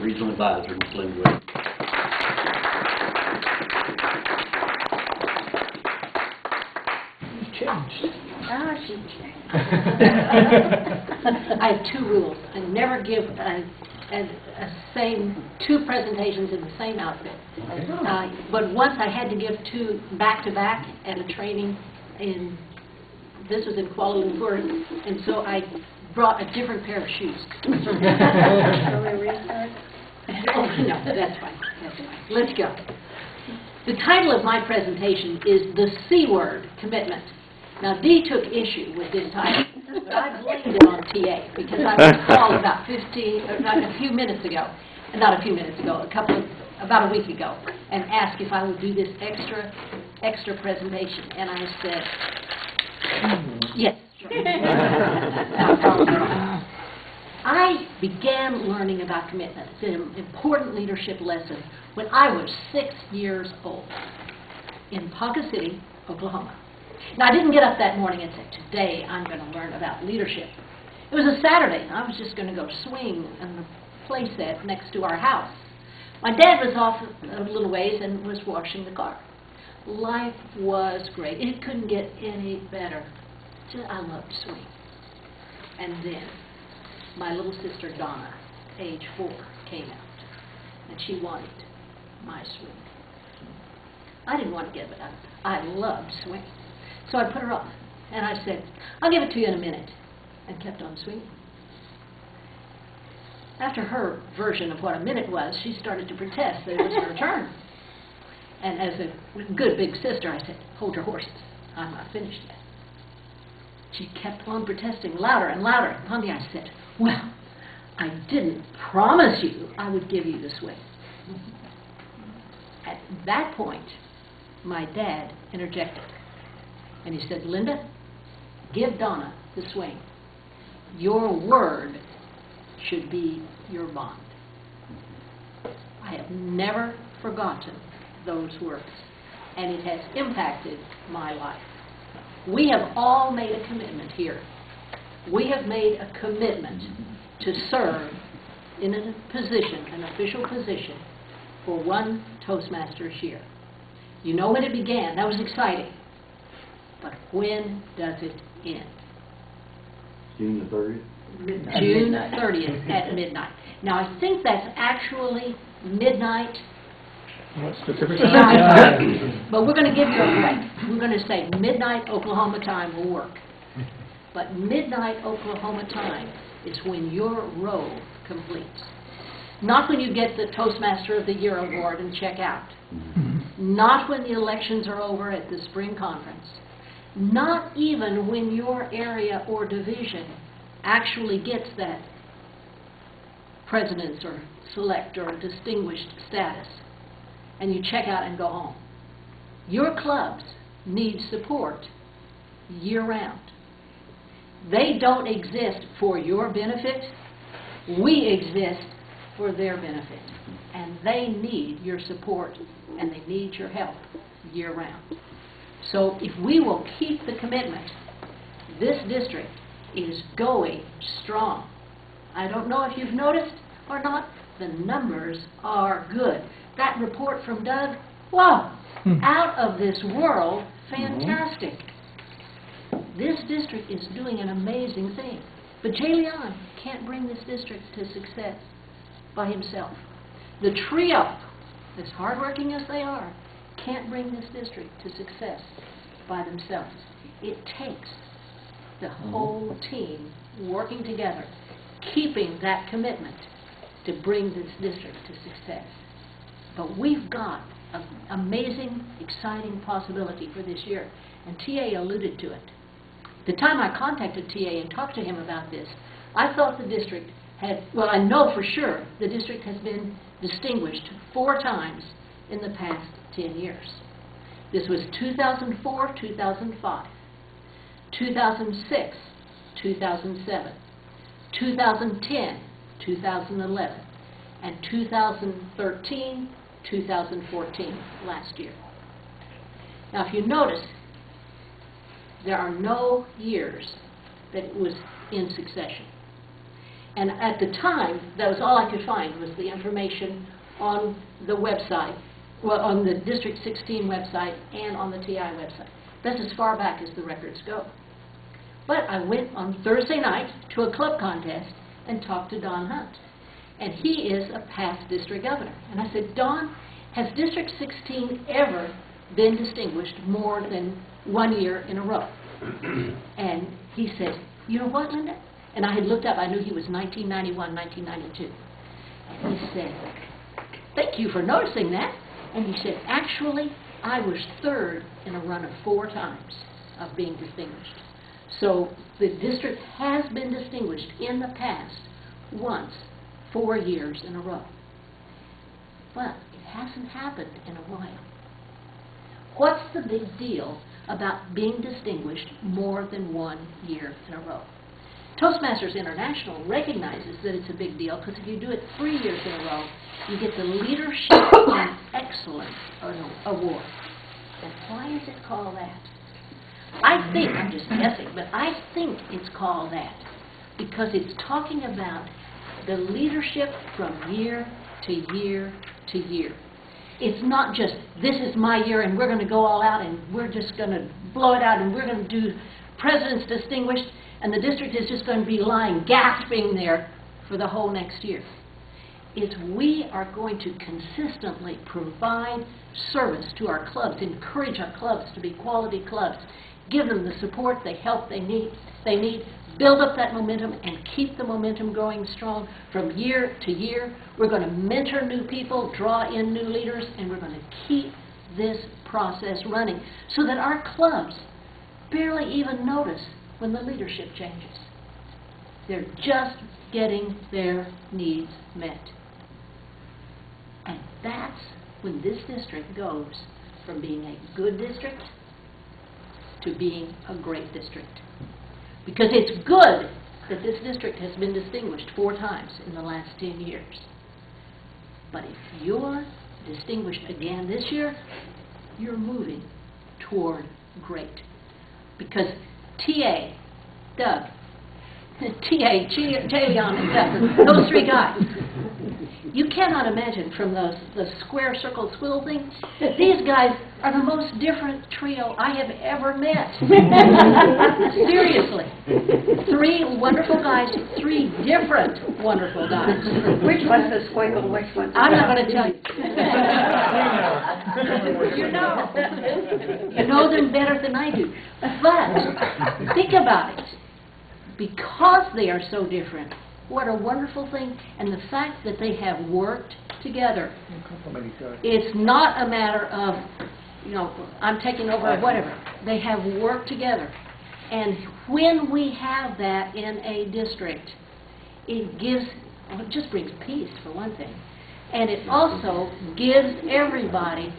Regional Advisor, Ms. Linda Williams. You've changed. Ah, she I have two rules. I never give two presentations in the same outfit. But once I had to give two back-to-back at a training this was in Kuala Lumpur, and so I brought a different pair of shoes. Shall we restart? Oh, no, that's fine. That's fine. Let's go. The title of my presentation is The C Word, Commitment. Now, Dee took issue with this title, but I blamed it on TA because I was called about a few minutes ago, about a week ago, and asked if I would do this extra presentation, and I said, yes. I began learning about commitment. It's an important leadership lesson when I was 6 years old in Ponca City, Oklahoma. Now, I didn't get up that morning and say, today I'm going to learn about leadership. It was a Saturday, and I was just going to go swing in the play set next to our house. My dad was off a little ways and was washing the car. Life was great. It couldn't get any better. I loved swing. And then my little sister Donna, age 4, came out, and she wanted my swing. I didn't want to give it up. I loved swing. So I put her off, and I said, I'll give it to you in a minute, and kept on swinging. After her version of what a minute was, she started to protest that it was her turn. And as a good big sister, I said, hold your horses. I'm not finished yet. She kept on protesting louder and louder. And finally I said, well, I didn't promise you I would give you the swing. At that point, my dad interjected. And he said, Linda, give Donna the swing. Your word should be your bond. I have never forgotten those words, and it has impacted my life. We have all made a commitment here. We have made a commitment to serve in a position, an official position, for one Toastmasters year. You know when it began. That was exciting. But when does it end? June the 30th? June 30th at midnight. Now, I think that's actually midnight. What specific time? But we're going to give you a break. We're going to say midnight Oklahoma time will work. But midnight Oklahoma time is when your row completes. Not when you get the Toastmaster of the Year award and check out. Not when the elections are over at the spring conference. Not even when your area or division actually gets that president's or select or distinguished status, and you check out and go home. Your clubs need support year-round. They don't exist for your benefit. We exist for their benefit. And they need your support, and they need your help year-round. So if we will keep the commitment, this district is going strong. I don't know if you've noticed or not, the numbers are good. That report from Doug, whoa, out of this world, fantastic. This district is doing an amazing thing. But Jay Leon can't bring this district to success by himself. The trio, as hardworking as they are, can't bring this district to success by themselves. It takes the whole team working together, keeping that commitment to bring this district to success. But we've got an amazing, exciting possibility for this year, and TA alluded to it. The time I contacted TA and talked to him about this, I thought the district had, well, I know for sure the district has been distinguished 4 times in the past 10 years. This was 2004, 2005, 2006, 2007, 2010, 2011, and 2013, 2014, last year. Now, if you notice, there are no years that it was in succession. And at the time, that was all I could find, was the information on the website, well, on the District 16 website and on the TI website. That's as far back as the records go. But I went on Thursday night to a club contest and talked to Don Hunt. And he is a past district governor. And I said, Don, has District 16 ever been distinguished more than 1 year in a row? And he said, you know what, Linda? And I had looked up, I knew he was 1991, 1992. And he said, thank you for noticing that. And he said, actually, I was third in a run of 4 times of being distinguished. So the district has been distinguished in the past once, 4 years in a row. But it hasn't happened in a while. What's the big deal about being distinguished more than 1 year in a row? Toastmasters International recognizes that it's a big deal because if you do it 3 years in a row, you get the Leadership and Excellence Award. And why is it called that? I think, I'm just guessing, but I think it's called that because it's talking about the leadership from year to year to year. It's not just, this is my year and we're going to go all out and we're just going to blow it out and we're going to do President's Distinguished and the district is just going to be lying gasping there for the whole next year. It's we are going to consistently provide service to our clubs, encourage our clubs to be quality clubs, give them the support, the help they need, build up that momentum and keep the momentum going strong from year to year. We're going to mentor new people, draw in new leaders, and we're going to keep this process running so that our clubs barely even notice when the leadership changes. They're just getting their needs met. And that's when this district goes from being a good district to being a great district. Because it's good that this district has been distinguished 4 times in the last 10 years. But if you're distinguished again this year, you're moving toward great. Because T.A., Doug, T.A., Jayon, and Doug, those 3 guys, you cannot imagine from the square circle squiggle thing that these guys are the most different trio I have ever met. Seriously. 3 wonderful guys, 3 different wonderful guys. Which one's the squiggle, which one's the... I'm not going to tell you. You know them better than I do. But think about it. Because they are so different, what a wonderful thing. And the fact that they have worked together. It's not a matter of, you know, I'm taking over or whatever. They have worked together. And when we have that in a district, it gives, well, it just brings peace for one thing. And it also gives everybody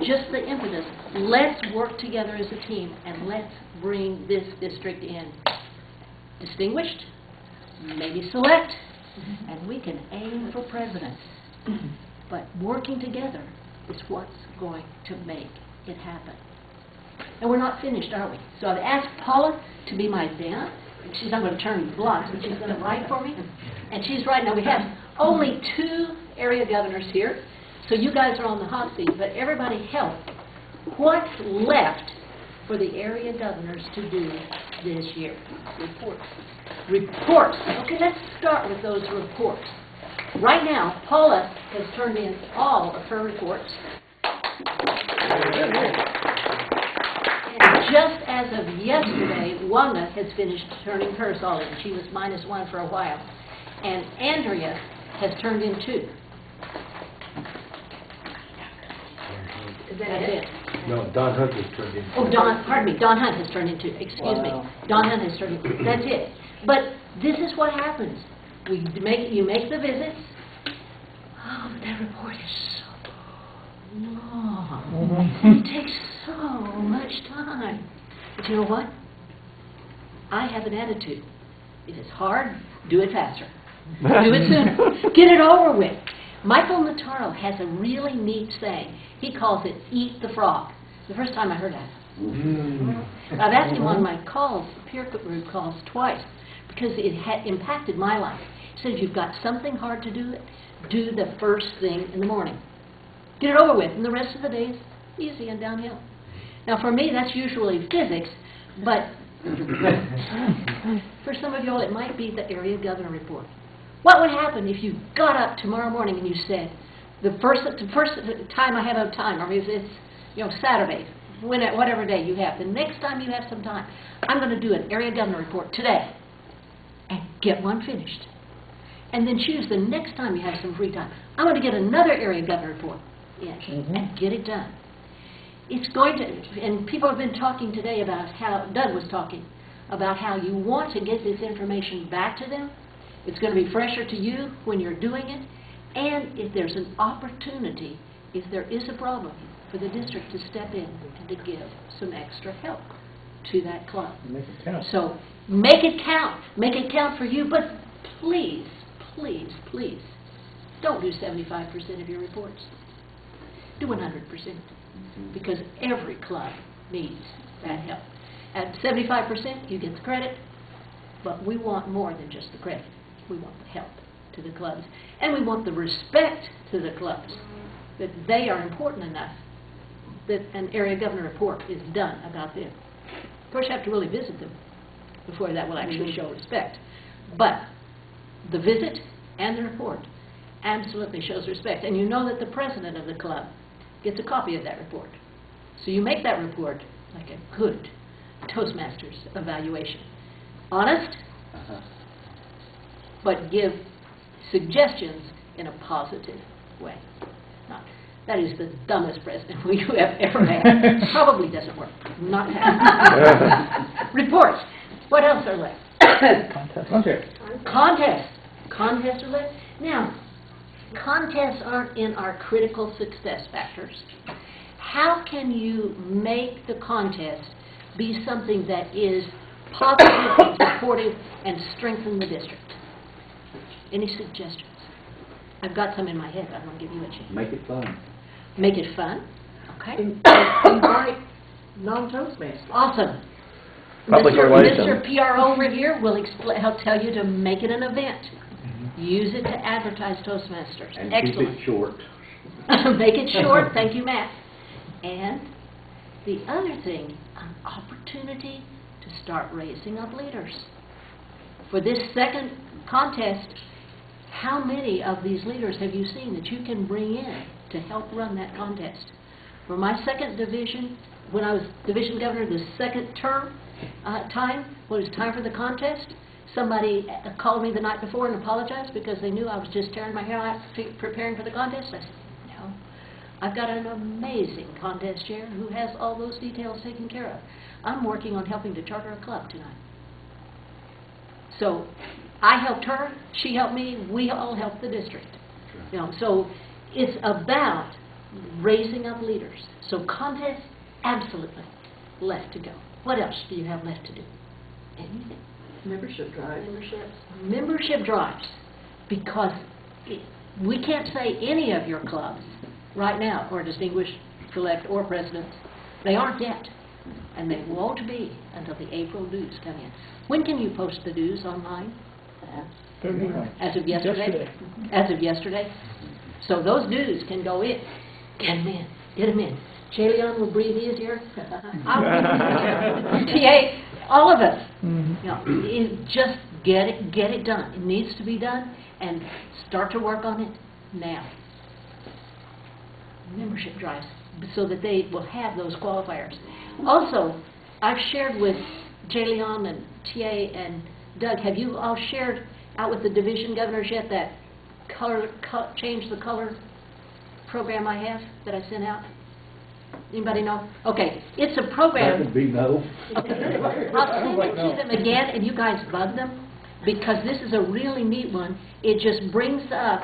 just the impetus. Let's work together as a team and let's bring this district in. Distinguished, maybe select, and we can aim for president. But working together is what's going to make it happen. And we're not finished, are we? So I've asked Paula to be my pen. She's not going to turn blocks, but she's going to write for me. And she's writing. Now we have only 2 area governors here, so you guys are on the hot seat, but everybody help. What's left for the area governors to do this year? Reports. Reports. Okay, let's start with those reports. Right now, Paula has turned in all of her reports. And just as of yesterday, Wanda has finished turning hers all in. She was -1 for a while. And Andrea has turned in 2. Is that it? No, Don Hunt has turned in. Oh, pardon me, Don Hunt has turned in 2. Excuse me. Don Hunt has turned in 2. That's it. But this is what happens. You make the visits. Oh, but that report is so long. It takes so much time. But you know what? I have an attitude. If it's hard, do it faster. Do it sooner. Get it over with. Michael Notaro has a really neat saying. He calls it eat the frog. It's the first time I heard that. I've asked him on my calls, peer group calls, twice, because it had impacted my life. He said if you've got something hard to do, do the first thing in the morning. Get it over with, and the rest of the day is easy and downhill. Now for me, that's usually physics, but for some of y'all, it might be the area governor report. What would happen if you got up tomorrow morning and you said, the first time I have a time, or if it's Saturday, whatever day you have, the next time you have some time, I'm going to do an area governor report today, and get one finished. And then choose the next time you have some free time. I'm going to get another area governor report in and get it done. It's going to, and people have been talking today about how, Doug was talking, about how you want to get this information back to them. It's going to be fresher to you when you're doing it. And if there's an opportunity, if there is a problem, for the district to step in and to give some extra help to that club. Make it count. So make it count. Make it count for you, but please, please, please, don't do 75% of your reports. Do 100%, because every club needs that help. At 75%, you get the credit, but we want more than just the credit. We want the help to the clubs, and we want the respect to the clubs, that they are important enough that an area governor report is done about them. Of course, you have to really visit them before that will actually show respect. But the visit and the report absolutely shows respect. And you know that the president of the club gets a copy of that report. So you make that report like a good Toastmasters evaluation. Honest, but give suggestions in a positive way. That is the dumbest president we have ever had. Probably doesn't work. Not happening. Reports. What else are left? Contests. Contests are left. Now, contests aren't in our critical success factors. How can you make the contest be something that is positive and supportive and strengthen the district? Any suggestions? I've got some in my head. I'm going to give you a chance. Make it fun. Make it fun. Okay. Invite non-Toastmasters. Awesome. Public relations. Mr. PRO over here will help tell you to make it an event. Use it to advertise Toastmasters. And excellent. keep it short. Make it short. Thank you, Matt. And the other thing, an opportunity to start raising up leaders. For this second contest, how many of these leaders have you seen that you can bring in to help run that contest? For my second division, when I was division governor the second term time, when it was time for the contest, somebody called me the night before and apologized because they knew I was just tearing my hair out preparing for the contest. I said, no, I've got an amazing contest chair who has all those details taken care of. I'm working on helping to charter a club tonight. So I helped her, she helped me, we all helped the district. So it's about raising up leaders. So contests, absolutely left to go. What else do you have left to do? Anything? Membership drive. Membership drives. Because we can't say any of your clubs right now, or distinguished, select, or presidents, they aren't yet. And they won't be until the April dues come in. When can you post the dues online? As of yesterday? As of yesterday. So those dues can go in. Get them in. Get them in. Jayleon will breathe easier. TA, all of us. Just get it done. It needs to be done, and start to work on it now. Membership drives, so that they will have those qualifiers. Also, I've shared with Jayleon and TA and Doug, have you all shared out with the division governors yet that change the color program I have that I sent out? Anybody know? Okay, it's a program. That would be no. I'll send it to them again, and you guys bug them, because this is a really neat one. It just brings up,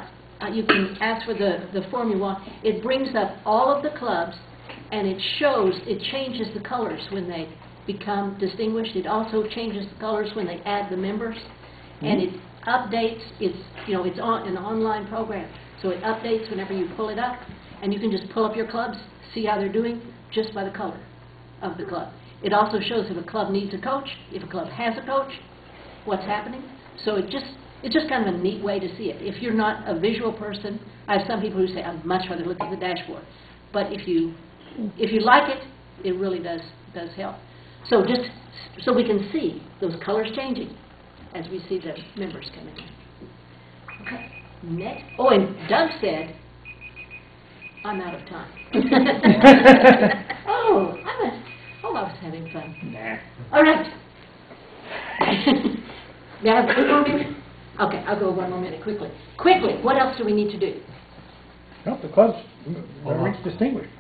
you can ask for the form you want, it brings up all of the clubs, and it changes the colors when they become distinguished. It also changes the colors when they add the members, and it updates. It's an online program, so it updates whenever you pull it up, and you can just pull up your clubs, see how they're doing just by the color of the club. It also shows if a club needs a coach, if a club has a coach, what's happening. So it just It's just kind of a neat way to see it. If you're not a visual person, I have some people who say, I'd much rather look at the dashboard. But if you like it, it really does help. So just so we can see those colors changing as we see the members coming in. Okay. Next. Oh, and Doug said, I'm out of time. I was having fun. Nah. All right. May I have 1 more minute? Okay, I'll go 1 more minute quickly. Quickly, what else do we need to do? Help the clubs reach distinguished.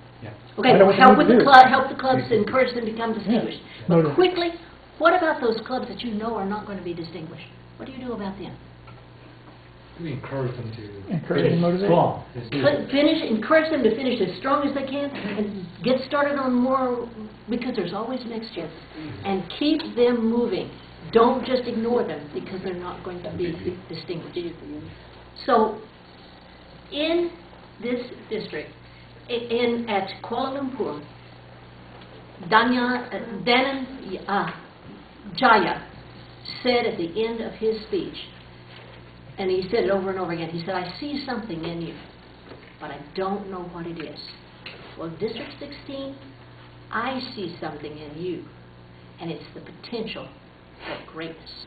Okay, I know what help we with need to the do. club, help the clubs, encourage them to become distinguished. No, But no. quickly, what about those clubs that you know are not going to be distinguished? What do you do about them? We encourage them to Encourage and motivate. Encourage them to finish as strong as they can and get started on more, because there's always next year. And keep them moving. Don't just ignore them because they're not going to be distinguished. So, in this district, at Kuala Lumpur, Jaya said at the end of his speech, and he said it over and over again, he said, I see something in you, but I don't know what it is. Well, District 16, I see something in you, and it's the potential for greatness.